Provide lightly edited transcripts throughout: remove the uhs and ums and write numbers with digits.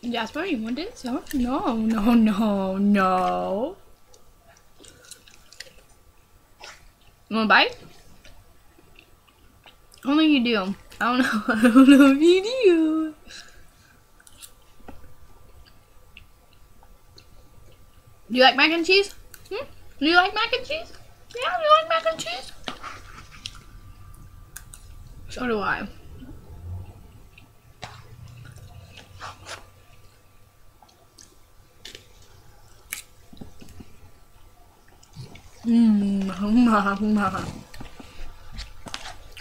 Jasper, you want this? No, no, no, no, no. You want a bite? I don't think you do. I don't know. I don't know if you do. Do you like mac and cheese? Hmm? Do you like mac and cheese? Yeah, do you like mac and cheese? So do I.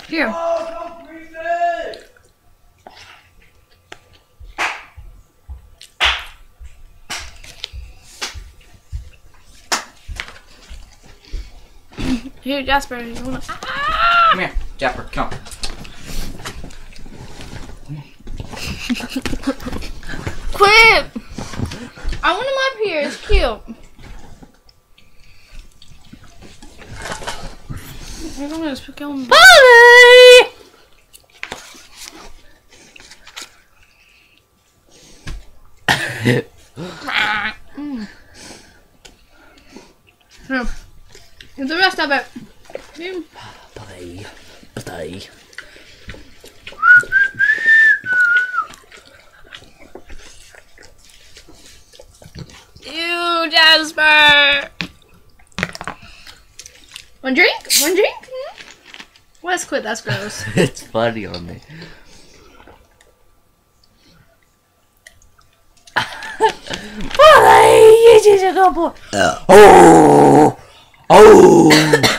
Here. Oh, don't breathe it! Here, Jasper. You wanna... Come here, Jasper, come. Quit! I want him up here. It's cute. I'm gonna just kill him. Bye! Here. Get the rest of it. Here. Bye. Bye. Ew, Jasper. One drink? One drink? Let's quit. That's gross. It's funny on me. Bye! You just a good boy. Oh! Oh!